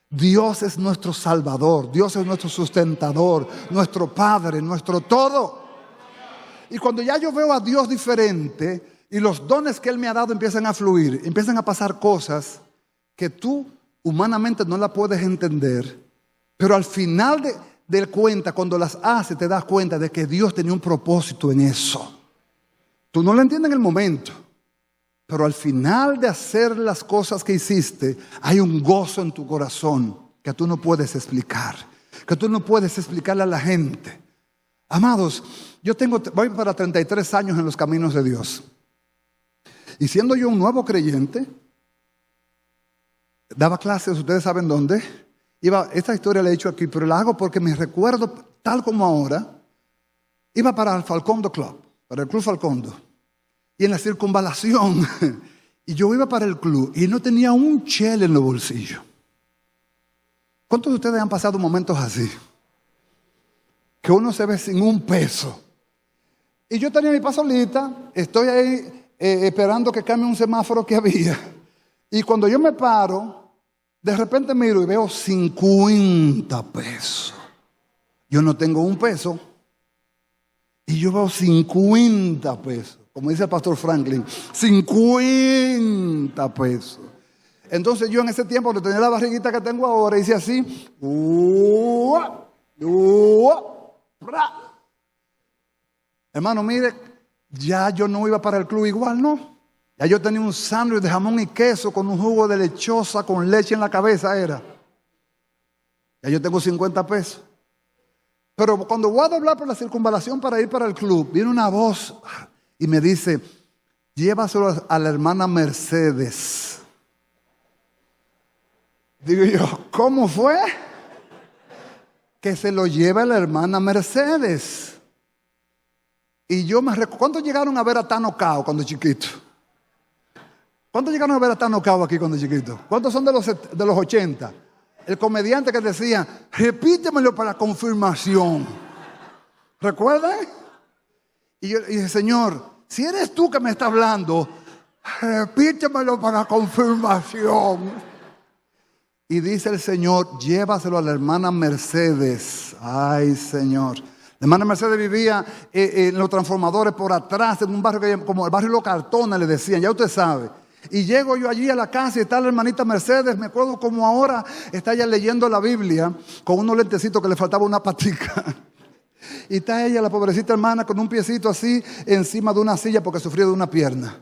Dios es nuestro Salvador, Dios es nuestro sustentador, nuestro Padre, nuestro todo. Y cuando ya yo veo a Dios diferente y los dones que Él me ha dado empiezan a fluir, empiezan a pasar cosas que tú humanamente no las puedes entender, pero al final de cuenta, cuando las haces, te das cuenta de que Dios tenía un propósito en eso. Tú no lo entiendes en el momento. Pero al final de hacer las cosas que hiciste, hay un gozo en tu corazón que tú no puedes explicar, que tú no puedes explicarle a la gente. Amados, voy para 33 años en los caminos de Dios. Y siendo yo un nuevo creyente, daba clases, ustedes saben dónde. Esta historia la he hecho aquí, pero la hago porque me recuerdo, tal como ahora, iba para el Falcondo Club, para el Club Falcondo. Y en la circunvalación, y yo iba para el club y no tenía un chel en los bolsillos. ¿Cuántos de ustedes han pasado momentos así? que uno se ve sin un peso. Y yo tenía mi pasolita, estoy ahí esperando que cambie un semáforo que había. Y cuando yo me paro, de repente miro y veo 50 pesos. Yo no tengo un peso. Y yo veo 50 pesos. Como dice el pastor Franklin, 50 pesos. Entonces yo en ese tiempo le tenía la barriguita que tengo ahora, hice así. Hermano, mire, ya yo no iba para el club igual, ¿no? Ya yo tenía un sándwich de jamón y queso con un jugo de lechosa con leche en la cabeza era. Ya yo tengo 50 pesos. Pero cuando voy a doblar por la circunvalación para ir para el club, viene una voz y me dice, llévaselo a la hermana Mercedes. Digo yo, ¿cómo fue? Que se lo lleve a la hermana Mercedes. Y yo me recuerdo, ¿cuántos llegaron a ver a Tano Cao cuando chiquito? ¿Cuántos llegaron a ver a Tano Cao aquí cuando chiquito? ¿Cuántos son de los 80? El comediante que decía, repítemelo para confirmación. ¿Recuerdan? Y yo dije, Señor, si eres tú que me estás hablando, repítemelo para confirmación. Y dice el Señor, llévaselo a la hermana Mercedes. Ay, Señor. La hermana Mercedes vivía en los transformadores por atrás, en un barrio que como el barrio Los Cartones le decían, ya usted sabe. Y llego yo allí a la casa y está la hermanita Mercedes, me acuerdo como ahora, está ella leyendo la Biblia con unos lentecitos que le faltaba una patica. Y está ella, la pobrecita hermana, con un piecito así encima de una silla porque sufría de una pierna.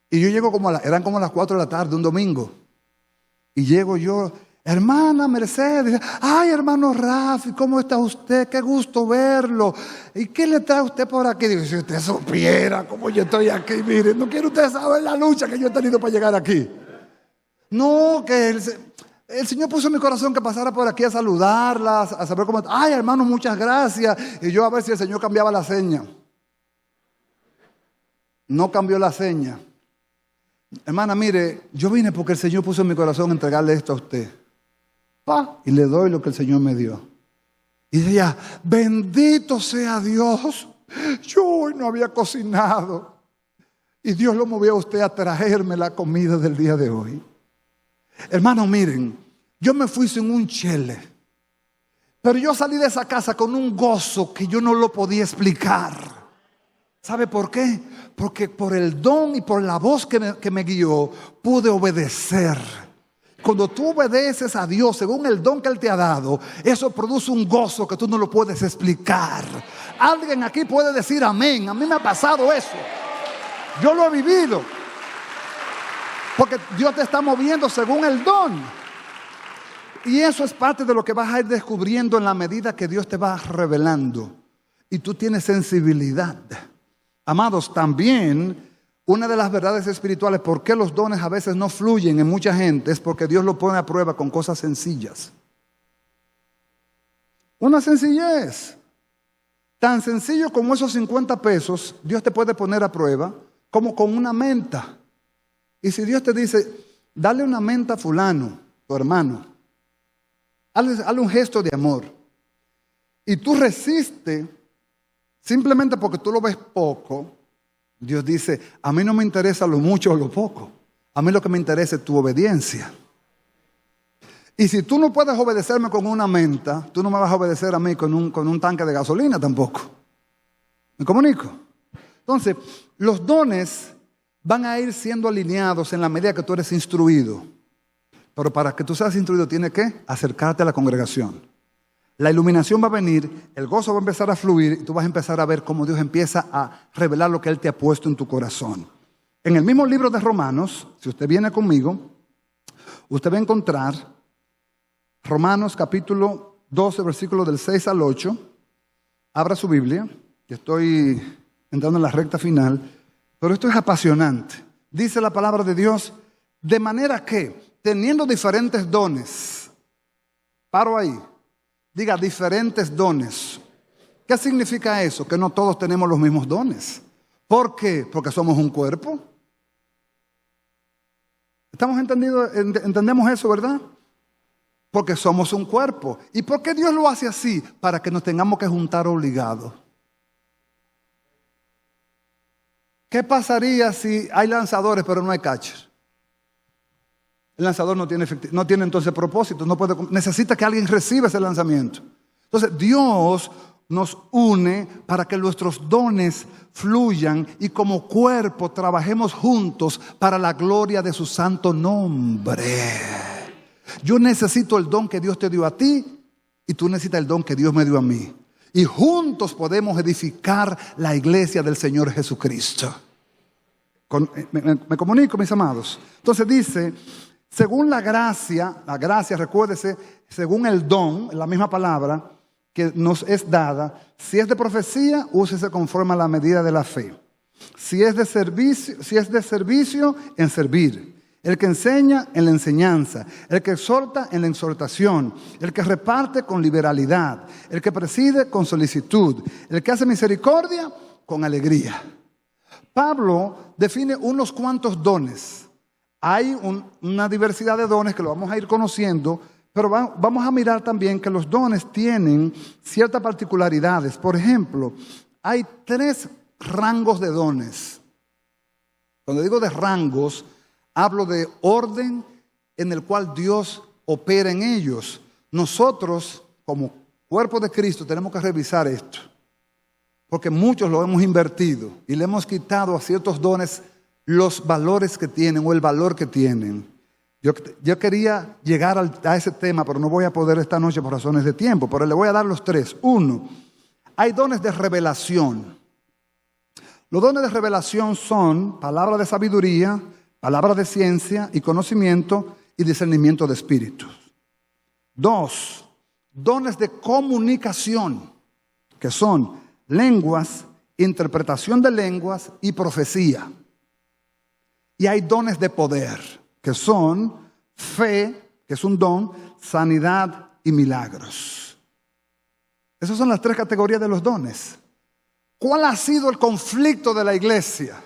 Y yo llego eran como las 4 de la tarde, un domingo. Y llego yo, hermana Mercedes, ay hermano Rafi, ¿cómo está usted? Qué gusto verlo. ¿Y qué le trae usted por aquí? Digo, si usted supiera cómo yo estoy aquí, mire, no quiere usted saber la lucha que yo he tenido para llegar aquí. No, que el Señor puso en mi corazón que pasara por aquí a saludarlas, a saber cómo. Ay hermano, muchas gracias. Y yo a ver si el Señor cambiaba la seña. No cambió la seña. Hermana, mire, yo vine porque el Señor puso en mi corazón entregarle esto a usted. Y le doy lo que el Señor me dio. Y decía, bendito sea Dios. Yo hoy no había cocinado. Y Dios lo movió a usted a traerme la comida del día de hoy. Hermanos, miren, yo me fui sin un chele. Pero yo salí de esa casa con un gozo que yo no lo podía explicar. ¿Sabe por qué? Porque por el don y por la voz que me guió, pude obedecer. Cuando tú obedeces a Dios según el don que Él te ha dado, eso produce un gozo que tú no lo puedes explicar. Alguien aquí puede decir amén. A mí me ha pasado eso. Yo lo he vivido. Porque Dios te está moviendo según el don. Y eso es parte de lo que vas a ir descubriendo en la medida que Dios te va revelando. Y tú tienes sensibilidad. Amados, también una de las verdades espirituales, por qué los dones a veces no fluyen en mucha gente, es porque Dios lo pone a prueba con cosas sencillas. Una sencillez. Tan sencillo como esos 50 pesos, Dios te puede poner a prueba, como con una menta. Y si Dios te dice, dale una menta a fulano, tu hermano, hazle un gesto de amor, y tú resistes, simplemente porque tú lo ves poco, Dios dice, a mí no me interesa lo mucho o lo poco. A mí lo que me interesa es tu obediencia. Y si tú no puedes obedecerme con una menta, tú no me vas a obedecer a mí con un tanque de gasolina tampoco. ¿Me comunico? Entonces, los dones van a ir siendo alineados en la medida que tú eres instruido. Pero para que tú seas instruido tienes que acercarte a la congregación. La iluminación va a venir, el gozo va a empezar a fluir y tú vas a empezar a ver cómo Dios empieza a revelar lo que Él te ha puesto en tu corazón. En el mismo libro de Romanos, si usted viene conmigo, usted va a encontrar Romanos capítulo 12, versículos del 6 al 8. Abra su Biblia, que estoy entrando en la recta final, pero esto es apasionante. Dice la palabra de Dios, de manera que, teniendo diferentes dones, paro ahí. Diga, diferentes dones. ¿Qué significa eso? Que no todos tenemos los mismos dones. ¿Por qué? Porque somos un cuerpo. ¿Entendemos eso, verdad? Porque somos un cuerpo. ¿Y por qué Dios lo hace así? Para que nos tengamos que juntar obligados. ¿Qué pasaría si hay lanzadores pero no hay catcher? El lanzador no tiene entonces propósito, necesita que alguien reciba ese lanzamiento. Entonces Dios nos une para que nuestros dones fluyan y como cuerpo trabajemos juntos para la gloria de su santo nombre. Yo necesito el don que Dios te dio a ti y tú necesitas el don que Dios me dio a mí. Y juntos podemos edificar la iglesia del Señor Jesucristo. Me comunico, mis amados. Entonces dice, según la gracia, recuérdese, según el don, la misma palabra que nos es dada, si es de profecía, úsese conforme a la medida de la fe. Si es de servicio, en servir. El que enseña, en la enseñanza. El que exhorta, en la exhortación. El que reparte, con liberalidad. El que preside, con solicitud. El que hace misericordia, con alegría. Pablo define unos cuantos dones. Hay una diversidad de dones que lo vamos a ir conociendo, pero vamos a mirar también que los dones tienen ciertas particularidades. Por ejemplo, hay 3 rangos de dones. Cuando digo de rangos, hablo de orden en el cual Dios opera en ellos. Nosotros, como cuerpo de Cristo, tenemos que revisar esto. Porque muchos lo hemos invertido y le hemos quitado a ciertos dones los valores que tienen o el valor que tienen. Yo quería llegar a ese tema, pero no voy a poder esta noche por razones de tiempo. Pero le voy a dar los 3. 1, hay dones de revelación. Los dones de revelación son palabra de sabiduría, palabra de ciencia y conocimiento y discernimiento de espíritus. 2, dones de comunicación, que son lenguas, interpretación de lenguas y profecía. Y hay dones de poder, que son fe, que es un don, sanidad y milagros. Esas son las 3 categorías de los dones. ¿Cuál ha sido el conflicto de la iglesia?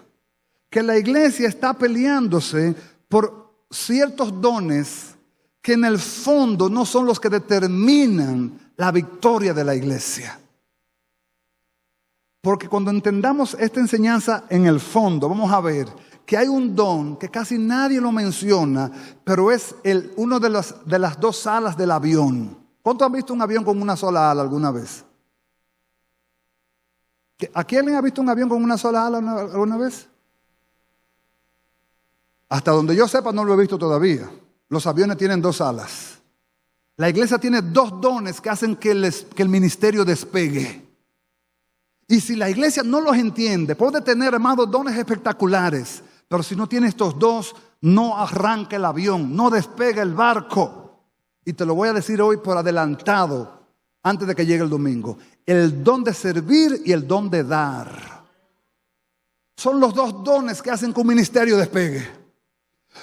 Que la iglesia está peleándose por ciertos dones que en el fondo no son los que determinan la victoria de la iglesia. Porque cuando entendamos esta enseñanza en el fondo, vamos a ver que hay un don que casi nadie lo menciona, pero es uno de las 2 alas del avión. ¿Cuántos han visto un avión con una sola ala alguna vez? ¿Aquí alguien ha visto un avión con una sola ala alguna vez? Hasta donde yo sepa no lo he visto todavía. Los aviones tienen 2 alas. La iglesia tiene 2 dones que hacen que el ministerio despegue. Y si la iglesia no los entiende, puede tener, hermanos, dones espectaculares, pero si no tiene estos 2, no arranca el avión, no despega el barco. Y te lo voy a decir hoy por adelantado, antes de que llegue el domingo. El don de servir y el don de dar. Son los 2 dones que hacen que un ministerio despegue.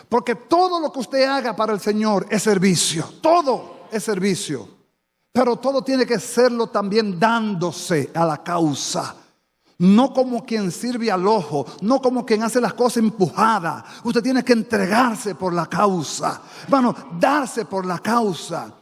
Porque todo lo que usted haga para el Señor es servicio. Todo es servicio. Pero todo tiene que serlo también dándose a la causa. No como quien sirve al ojo, no como quien hace las cosas empujadas. Usted tiene que entregarse por la causa. Hermano, darse por la causa.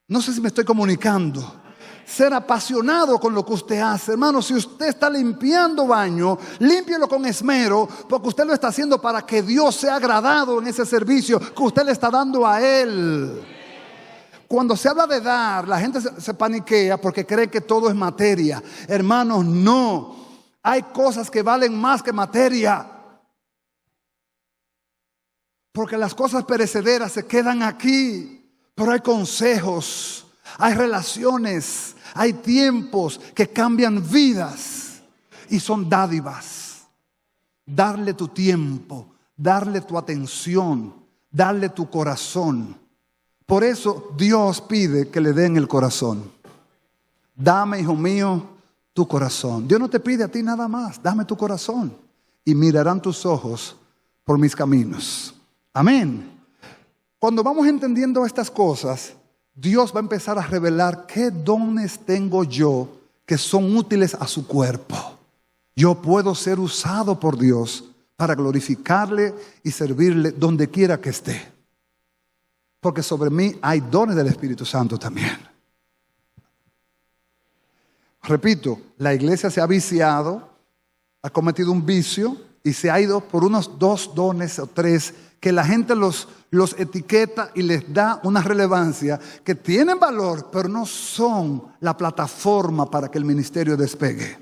No sé si me estoy comunicando. Ser apasionado con lo que usted hace. Hermano, si usted está limpiando baño, límpielo con esmero, porque usted lo está haciendo para que Dios sea agradado en ese servicio que usted le está dando a Él. Cuando se habla de dar, la gente se paniquea porque cree que todo es materia. Hermanos, no. Hay cosas que valen más que materia. Porque las cosas perecederas se quedan aquí. Pero hay consejos, hay relaciones, hay tiempos que cambian vidas. Y son dádivas. Darle tu tiempo, darle tu atención, darle tu corazón. Por eso Dios pide que le den el corazón. Dame, hijo mío, tu corazón. Dios no te pide a ti nada más. Dame tu corazón y mirarán tus ojos por mis caminos. Amén. Cuando vamos entendiendo estas cosas, Dios va a empezar a revelar qué dones tengo yo que son útiles a su cuerpo. Yo puedo ser usado por Dios para glorificarle y servirle donde quiera que esté. porque sobre mí hay dones del Espíritu Santo también. Repito, la iglesia se ha viciado, ha cometido un vicio y se ha ido por unos 2 dones o 3 que la gente los etiqueta y les da una relevancia que tienen valor, pero no son la plataforma para que el ministerio despegue.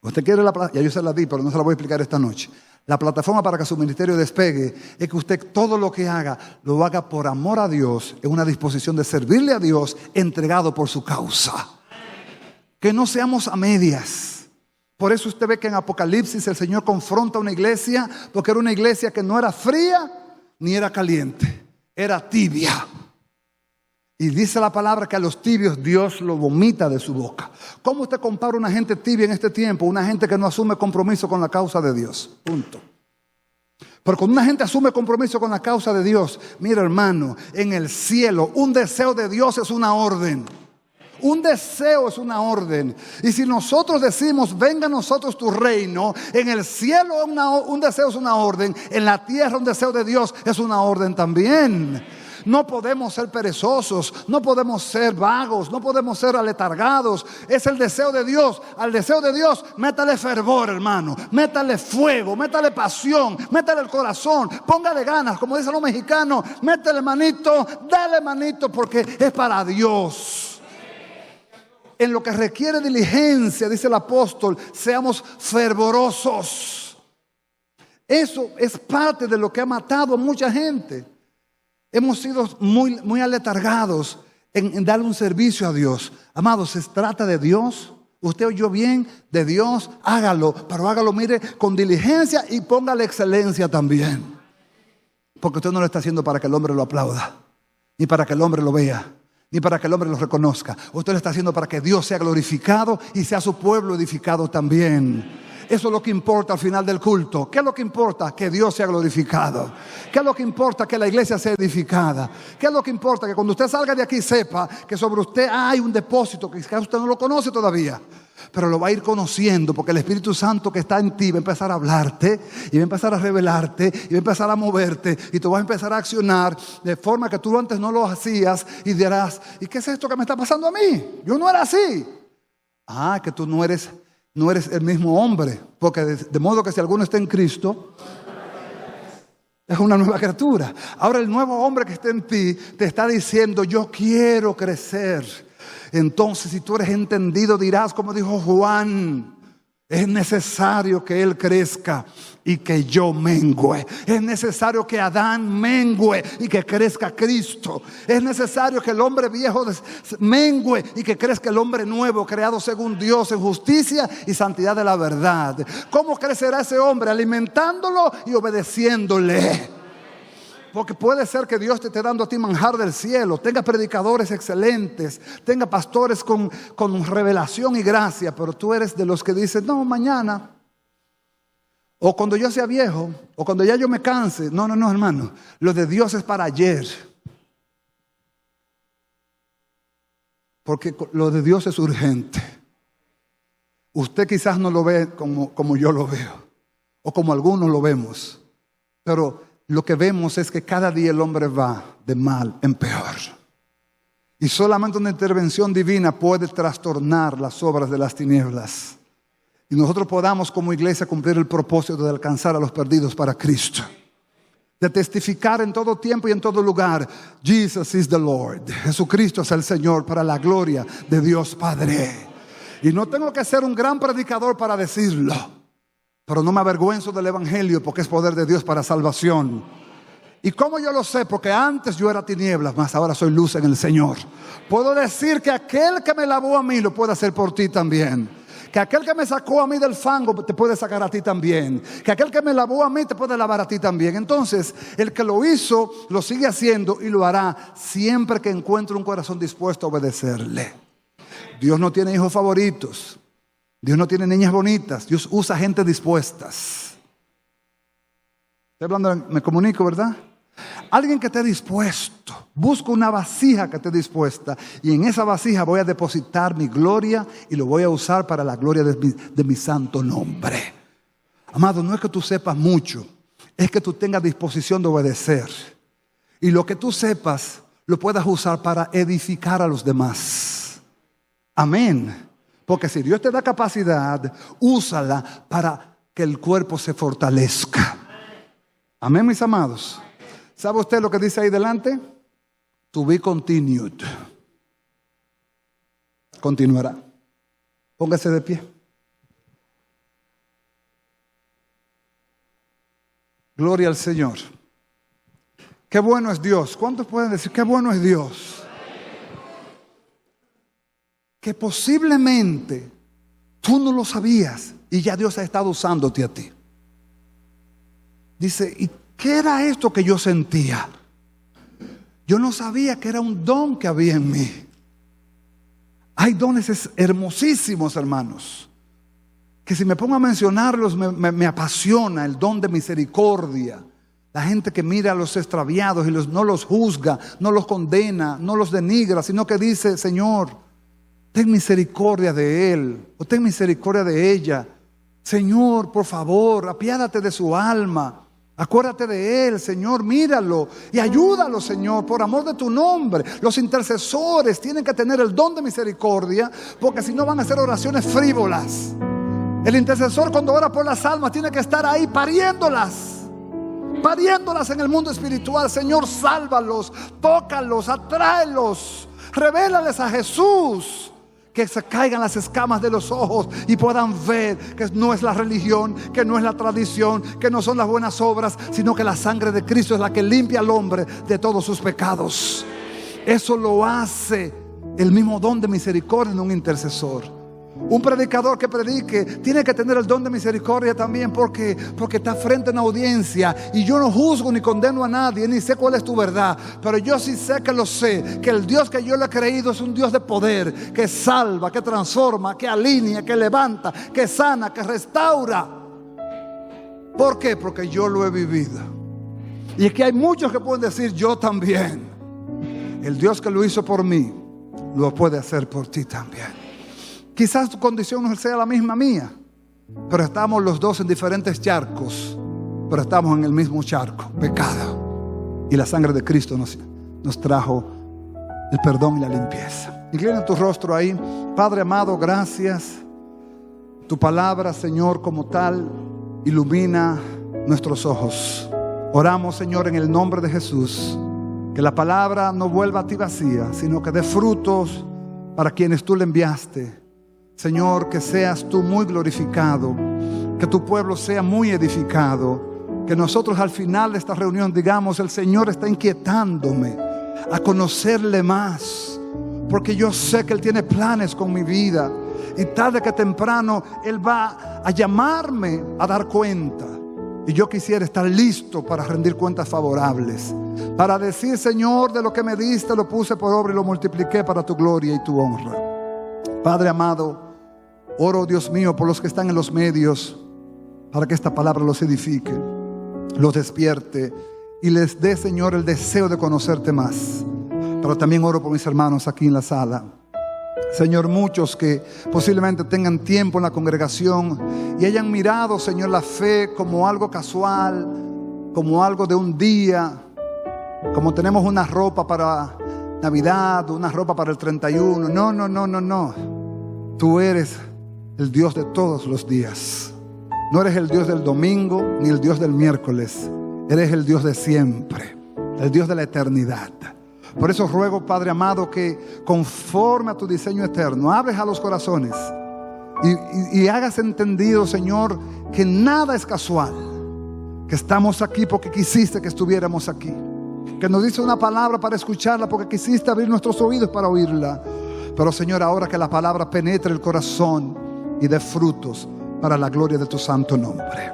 Usted quiere la plataforma, ya yo se la di, pero no se la voy a explicar esta noche. La plataforma para que su ministerio despegue es que usted todo lo que haga, lo haga por amor a Dios, en una disposición de servirle a Dios, entregado por su causa. Que no seamos a medias. Por eso usted ve que en Apocalipsis el Señor confronta a una iglesia, porque era una iglesia que no era fría ni era caliente, era tibia. Y dice la palabra que a los tibios Dios lo vomita de su boca. ¿Cómo usted compara una gente tibia en este tiempo? Una gente que no asume compromiso con la causa de Dios. Punto. Pero cuando una gente asume compromiso con la causa de Dios, mira hermano, en el cielo un deseo de Dios es una orden. Un deseo es una orden. Y si nosotros decimos, venga a nosotros tu reino, en el cielo un deseo es una orden, en la tierra un deseo de Dios es una orden también. No podemos ser perezosos, no podemos ser vagos, no podemos ser aletargados. Es el deseo de Dios. Al deseo de Dios, métale fervor, hermano. Métale fuego, métale pasión, métale el corazón. Póngale ganas, como dicen los mexicanos. Métele manito, dale manito, porque es para Dios. En lo que requiere diligencia, dice el apóstol, seamos fervorosos. Eso es parte de lo que ha matado a mucha gente. Hemos sido muy aletargados en darle un servicio a Dios. Amados, se trata de Dios. Usted oyó bien, de Dios, hágalo. Pero hágalo, mire, con diligencia y póngale excelencia también. Porque usted no lo está haciendo para que el hombre lo aplauda, ni para que el hombre lo vea, ni para que el hombre lo reconozca. Usted lo está haciendo para que Dios sea glorificado y sea su pueblo edificado también. Eso es lo que importa al final del culto. ¿Qué es lo que importa? Que Dios sea glorificado. ¿Qué es lo que importa? Que la iglesia sea edificada. ¿Qué es lo que importa? Que cuando usted salga de aquí sepa que sobre usted hay un depósito que quizás usted no lo conoce todavía, pero lo va a ir conociendo, porque el Espíritu Santo que está en ti va a empezar a hablarte y va a empezar a revelarte y va a empezar a moverte y tú vas a empezar a accionar de forma que tú antes no lo hacías y dirás, ¿y qué es esto que me está pasando a mí? Yo no era así. Que tú no eres el mismo hombre, porque de modo que si alguno está en Cristo, es una nueva criatura. Ahora el nuevo hombre que está en ti te está diciendo, yo quiero crecer. Entonces, si tú eres entendido, dirás, como dijo Juan, es necesario que él crezca y que yo mengüe. Es necesario que Adán mengüe y que crezca Cristo. Es necesario que el hombre viejo mengüe y que crezca el hombre nuevo, creado según Dios en justicia y santidad de la verdad. ¿Cómo crecerá ese hombre? Alimentándolo y obedeciéndole. Porque puede ser que Dios te esté dando a ti manjar del cielo, tenga predicadores excelentes, tenga pastores con revelación y gracia, pero tú eres de los que dicen, no, mañana, o cuando yo sea viejo, o cuando ya yo me canse. No, hermano, lo de Dios es para ayer. Porque lo de Dios es urgente. Usted quizás no lo ve como yo lo veo, o como algunos lo vemos, pero lo que vemos es que cada día el hombre va de mal en peor. Y solamente una intervención divina puede trastornar las obras de las tinieblas. Y nosotros podamos como iglesia cumplir el propósito de alcanzar a los perdidos para Cristo. De testificar en todo tiempo y en todo lugar, Jesus is the Lord. Jesucristo es el Señor, para la gloria de Dios Padre. Y no tengo que ser un gran predicador para decirlo. Pero no me avergüenzo del evangelio, porque es poder de Dios para salvación. ¿Y cómo yo lo sé? Porque antes yo era tinieblas, mas ahora soy luz en el Señor. Puedo decir que aquel que me lavó a mí lo puede hacer por ti también. Que aquel que me sacó a mí del fango te puede sacar a ti también. Que aquel que me lavó a mí te puede lavar a ti también. Entonces, el que lo hizo, lo sigue haciendo y lo hará siempre que encuentre un corazón dispuesto a obedecerle. Dios no tiene hijos favoritos. Dios no tiene niñas bonitas. Dios usa gente dispuestas. Estoy hablando, me comunico, ¿verdad? Alguien que esté dispuesto. Busco una vasija que esté dispuesta. Y en esa vasija voy a depositar mi gloria y lo voy a usar para la gloria de mi santo nombre. Amado, no es que tú sepas mucho. Es que tú tengas disposición de obedecer. Y lo que tú sepas, lo puedas usar para edificar a los demás. Amén. Porque si Dios te da capacidad, úsala para que el cuerpo se fortalezca. Amén, mis amados. ¿Sabe usted lo que dice ahí delante? To be continued. Continuará. Póngase de pie. Gloria al Señor. Qué bueno es Dios. ¿Cuántos pueden decir qué bueno es Dios? Que posiblemente tú no lo sabías y ya Dios ha estado usándote a ti. Dice, ¿y qué era esto que yo sentía? Yo no sabía que era un don que había en mí. Hay dones hermosísimos, hermanos, que si me pongo a mencionarlos me apasiona. El don de misericordia. La gente que mira a los extraviados y no los juzga, no los condena, no los denigra, sino que dice, Señor, ten misericordia de él o ten misericordia de ella. Señor, por favor, apiádate de su alma. Acuérdate de él, Señor, míralo y ayúdalo, Señor, por amor de tu nombre. Los intercesores tienen que tener el don de misericordia, porque si no van a hacer oraciones frívolas. El intercesor, cuando ora por las almas, tiene que estar ahí pariéndolas en el mundo espiritual. Señor, sálvalos, tócalos, atráelos, revélales a Jesús. Que se caigan las escamas de los ojos y puedan ver que no es la religión, que no es la tradición, que no son las buenas obras, sino que la sangre de Cristo es la que limpia al hombre de todos sus pecados. Eso lo hace el mismo don de misericordia en un intercesor. Un predicador que predique tiene que tener el don de misericordia también, porque está frente a una audiencia. Y yo no juzgo ni condeno a nadie, ni sé cuál es tu verdad, pero yo sí sé que lo sé, que el Dios que yo le he creído es un Dios de poder, que salva, que transforma, que alinea, que levanta, que sana, que restaura. ¿Por qué? Porque yo lo he vivido. Y es que hay muchos que pueden decir, yo también. El Dios que lo hizo por mí lo puede hacer por ti también. Quizás tu condición no sea la misma mía, pero estamos los dos en diferentes charcos, pero estamos en el mismo charco, pecado. Y la sangre de Cristo nos trajo el perdón y la limpieza. Inclina tu rostro ahí. Padre amado, gracias. Tu palabra, Señor, como tal, ilumina nuestros ojos. Oramos, Señor, en el nombre de Jesús, que la palabra no vuelva a ti vacía, sino que dé frutos para quienes tú le enviaste. Señor, que seas tú muy glorificado, que tu pueblo sea muy edificado, que nosotros al final de esta reunión digamos, el Señor está inquietándome a conocerle más, porque yo sé que Él tiene planes con mi vida y tarde que temprano Él va a llamarme a dar cuenta. Y yo quisiera estar listo para rendir cuentas favorables, para decir, Señor, de lo que me diste lo puse por obra y lo multipliqué para tu gloria y tu honra. Padre amado, oro, Dios mío, por los que están en los medios, para que esta palabra los edifique, los despierte y les dé, Señor, el deseo de conocerte más. Pero también oro por mis hermanos aquí en la sala. Señor, muchos que posiblemente tengan tiempo en la congregación y hayan mirado, Señor, la fe como algo casual, como algo de un día, como tenemos una ropa para Navidad, una ropa para el 31. No. Tú eres el Dios de todos los días. No eres el Dios del domingo ni el Dios del miércoles. Eres el Dios de siempre, el Dios de la eternidad. Por eso ruego, Padre amado, que conforme a tu diseño eterno hables a los corazones y hagas entendido, Señor, que nada es casual, que estamos aquí porque quisiste que estuviéramos aquí, que nos dice una palabra para escucharla porque quisiste abrir nuestros oídos para oírla. Pero, Señor, ahora que la palabra penetre el corazón y dé frutos para la gloria de tu santo nombre,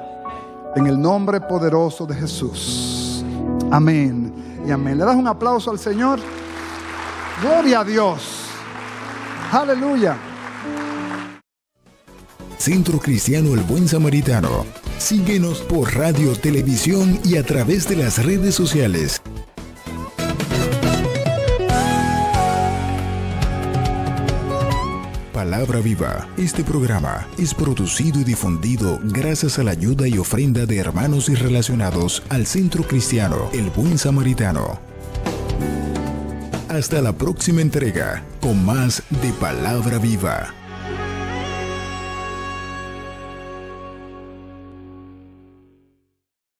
en el nombre poderoso de Jesús. Amén y amén. ¿Le das un aplauso al Señor? Gloria a Dios. Aleluya. Centro Cristiano El Buen Samaritano. Síguenos por radio, televisión y a través de las redes sociales. Palabra Viva. Este programa es producido y difundido gracias a la ayuda y ofrenda de hermanos y relacionados al Centro Cristiano El Buen Samaritano. Hasta la próxima entrega con más de Palabra Viva.